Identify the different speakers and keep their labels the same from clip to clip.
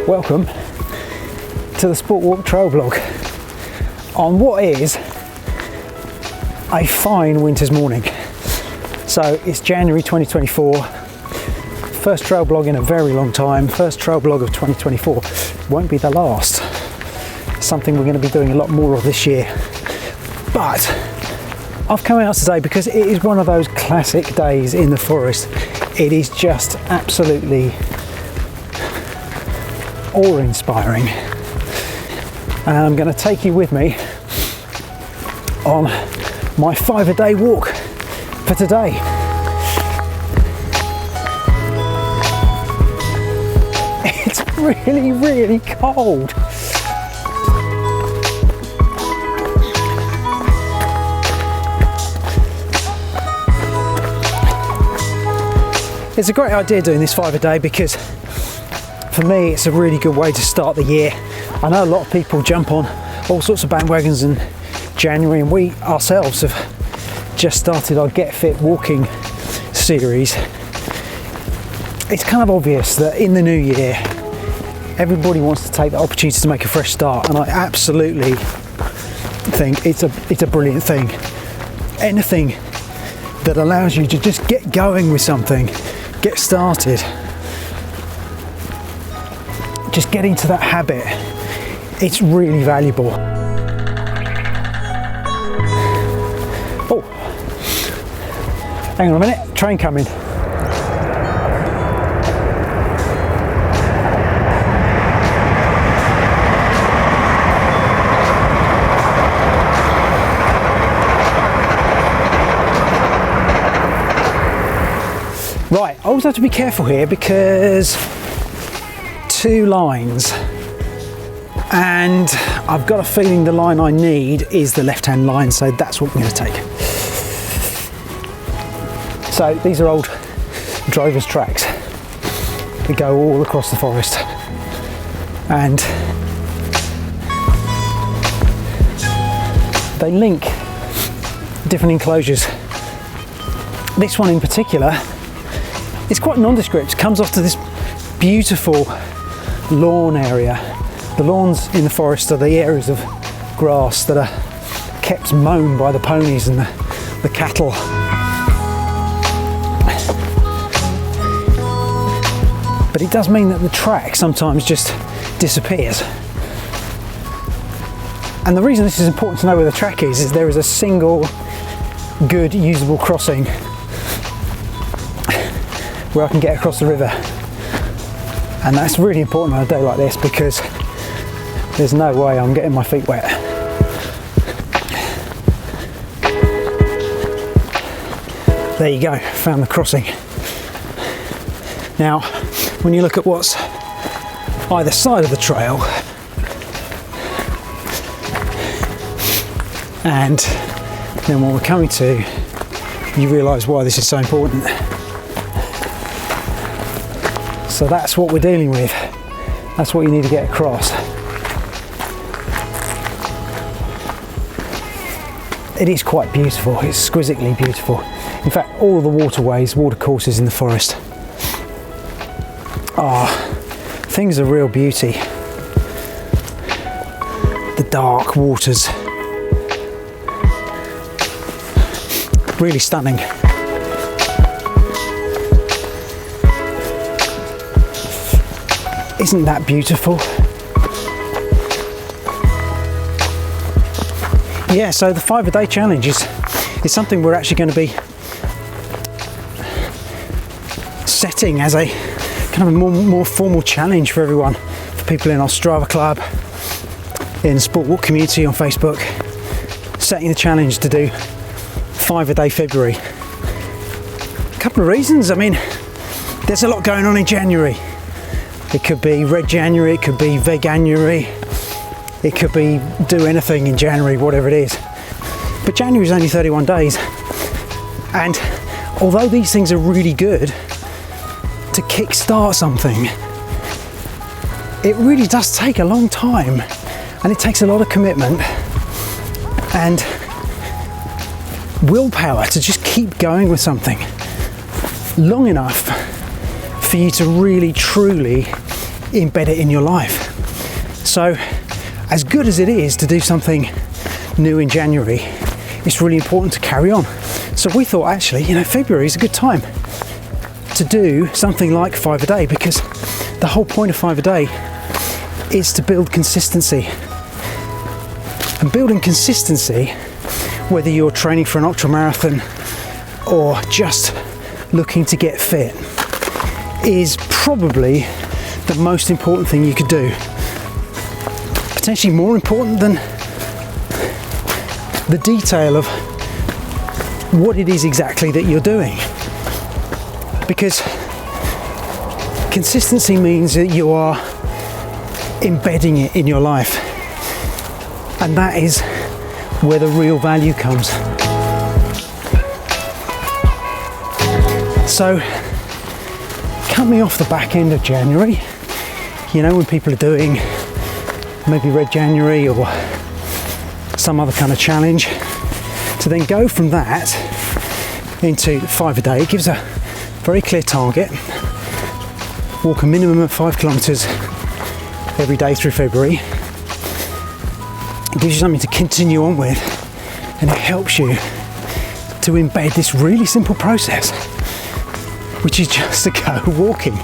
Speaker 1: Welcome to the Sport Walk Trail Blog on what is a fine winter's morning. So it's January 2024, first trail blog in a very long time, first trail blog of 2024, won't be the last. Something we're going to be doing a lot more of this year. But I've come out today because it is one of those classic days in the forest. It is just absolutely awe-inspiring, and I'm going to take you with me on my 5-a-day walk for today. It's really cold. It's a great idea doing this 5-a-day because for me it's a really good way to start the year. I know a lot of people jump on all sorts of bandwagons in January, and we ourselves have just started our Get Fit walking series. It's kind of obvious that in the new year everybody wants to take the opportunity to make a fresh start, and I absolutely think it's a brilliant thing. Anything that allows you to just get going with something, get started, just get into that habit, it's really valuable. Oh, hang on a minute, train coming. Right, I always have to be careful here because two lines, and I've got a feeling the line I need is the left-hand line, so that's what I'm going to take. So these are old drovers' tracks that go all across the forest, and they link different enclosures. This one in particular, it's quite nondescript, comes off to this beautiful lawn area. The lawns in the forest are the areas of grass that are kept mown by the ponies and the cattle. But it does mean that the track sometimes just disappears. And the reason this is important to know where the track is there is a single good usable crossing where I can get across the river. And that's really important on a day like this because there's no way I'm getting my feet wet. There you go, found the crossing. Now, when you look at what's either side of the trail, and then what we're coming to, you realise why this is so important. So that's what we're dealing with. That's what you need to get across. It is quite beautiful. It's exquisitely beautiful. In fact, all of the waterways, watercourses in the forest are things of real beauty. The dark waters, really stunning. Isn't that beautiful? Yeah, so the 5-a-day challenge is something we're actually going to be setting as a kind of a more formal challenge for everyone, for people in our Strava club, in the Sport Walk community on Facebook, setting the challenge to do 5-a-day February. A couple of reasons. I mean, there's a lot going on in January. It could be Red January, it could be Veganuary, it could be do anything in January, whatever it is. But January is only 31 days, and although these things are really good to kickstart something, it really does take a long time, and it takes a lot of commitment and willpower to just keep going with something long enough for you to really truly embed it in your life. So as good as it is to do something new in January, it's really important to carry on. So we thought, actually, February is a good time to do something like 5 a day, because the whole point of 5 a day is to build consistency. And building consistency, whether you're training for an ultra marathon or just looking to get fit, is probably the most important thing you could do. Potentially more important than the detail of what it is exactly that you're doing. Because consistency means that you are embedding it in your life. And that is where the real value comes. So, coming off the back end of January, when people are doing maybe Red January or some other kind of challenge, to then go from that into 5 a day, it gives a very clear target. Walk a minimum of 5 kilometres every day through February. It gives you something to continue on with, and it helps you to embed this really simple process, which is just to go walking,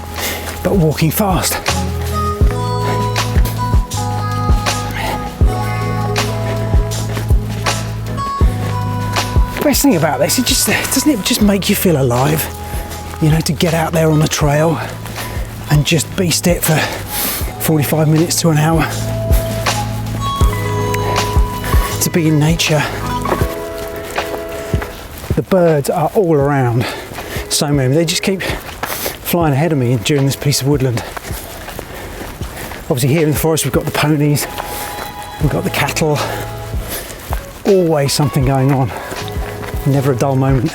Speaker 1: but walking fast. The best thing about this, doesn't it just make you feel alive? To get out there on the trail and just beast it for 45 minutes to an hour. To be in nature. The birds are all around. So many. They just keep flying ahead of me during this piece of woodland. Obviously here in the forest we've got the ponies, we've got the cattle. Always something going on. Never a dull moment.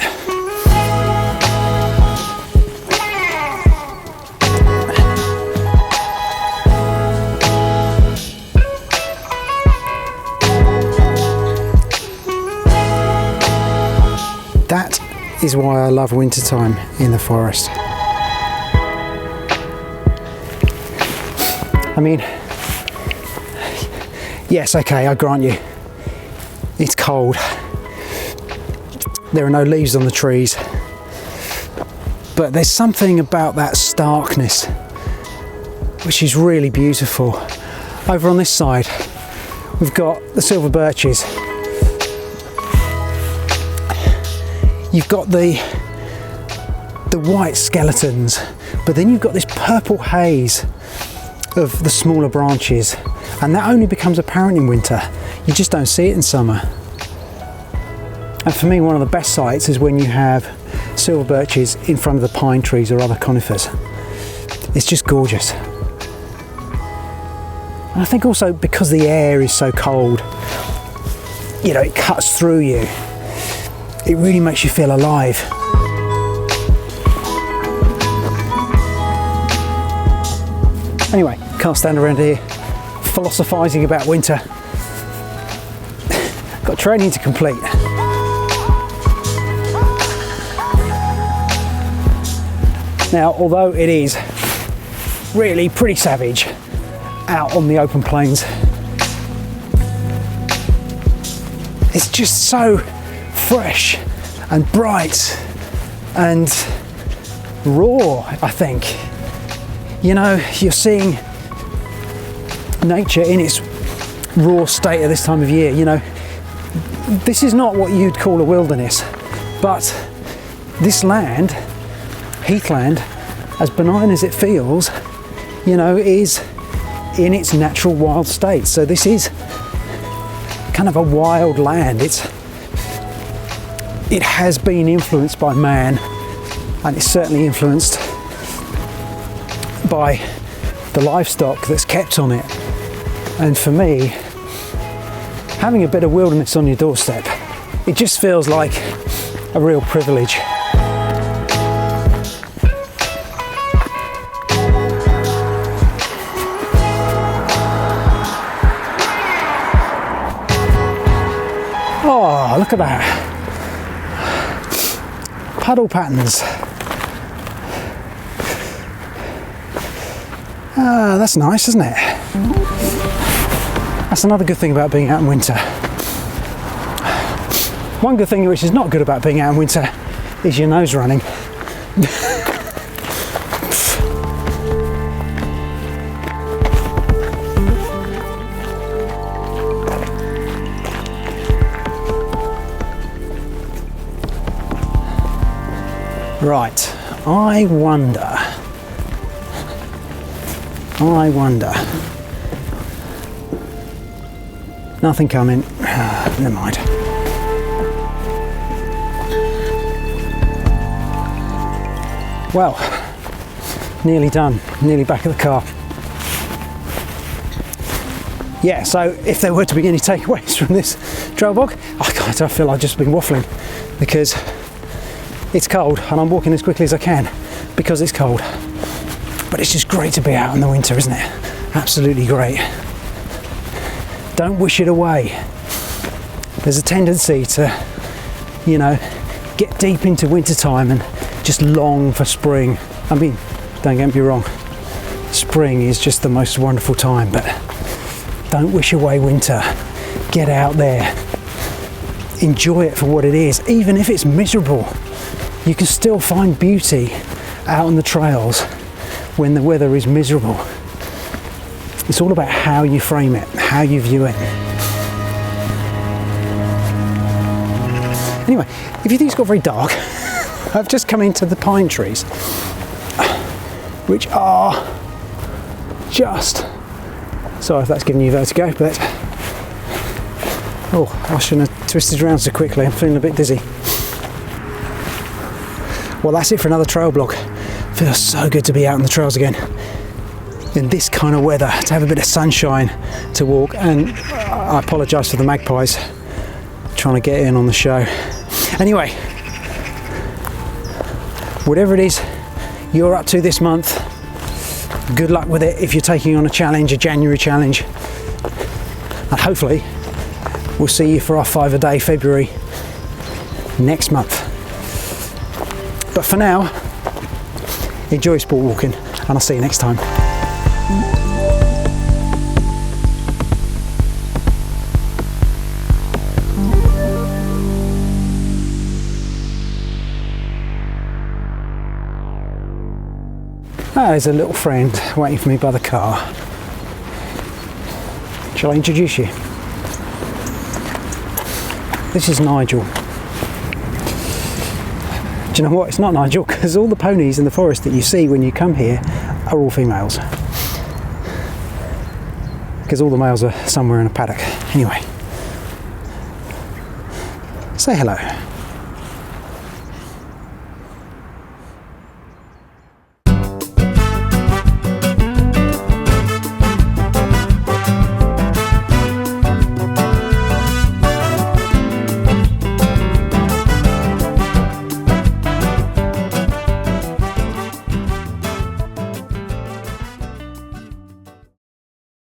Speaker 1: That is why I love winter time in the forest. I mean, yes, okay, I grant you, it's cold. There are no leaves on the trees, but there's something about that starkness which is really beautiful. Over on this side, we've got the silver birches. You've got the white skeletons, but then you've got this purple haze of the smaller branches, and that only becomes apparent in winter. You just don't see it in summer. And for me, one of the best sights is when you have silver birches in front of the pine trees or other conifers. It's just gorgeous. And I think also because the air is so cold, it cuts through you. It really makes you feel alive. Anyway, can't stand around here philosophising about winter. Got training to complete. Now, although it is really pretty savage out on the open plains, it's just so fresh and bright and raw, I think. You're seeing nature in its raw state at this time of year. This is not what you'd call a wilderness, but this land, heathland, as benign as it feels, is in its natural wild state. So this is kind of a wild land. It has been influenced by man, and it's certainly influenced by the livestock that's kept on it. And for me, having a bit of wilderness on your doorstep, it just feels like a real privilege. Oh, look at that. Puddle patterns. Ah, that's nice, isn't it? That's another good thing about being out in winter. One good thing which is not good about being out in winter is your nose running. Right, I wonder. Nothing coming. Never mind. Well, nearly done. Nearly back at the car. Yeah, so if there were to be any takeaways from this trail vlog, I feel I've just been waffling because it's cold and I'm walking as quickly as I can because it's cold. But it's just great to be out in the winter, isn't it? Absolutely great. Don't wish it away. There's a tendency to, you know, get deep into winter time and just long for spring. I mean, don't get me wrong, spring is just the most wonderful time, but don't wish away winter. Get out there. Enjoy it for what it is. Even if it's miserable, you can still find beauty out on the trails when the weather is miserable. It's all about how you frame it, how you view it. Anyway, if you think it's got very dark, I've just come into the pine trees, which are just, sorry if that's giving you vertigo, but oh, I shouldn't have twisted around so quickly. I'm feeling a bit dizzy. Well, that's it for another trail vlog. Feels so good to be out on the trails again in this kind of weather, to have a bit of sunshine to walk. And I apologise for the magpies trying to get in on the show. Anyway, whatever it is you're up to this month, good luck with it if you're taking on a challenge, a January challenge. And hopefully we'll see you for our 5-a-day February next month. But for now, enjoy sport walking and I'll see you next time. Ah, there's a little friend waiting for me by the car. Shall I introduce you? This is Nigel. Do you know what? It's not Nigel, because all the ponies in the forest that you see when you come here are all females. Because all the males are somewhere in a paddock. Anyway, say hello.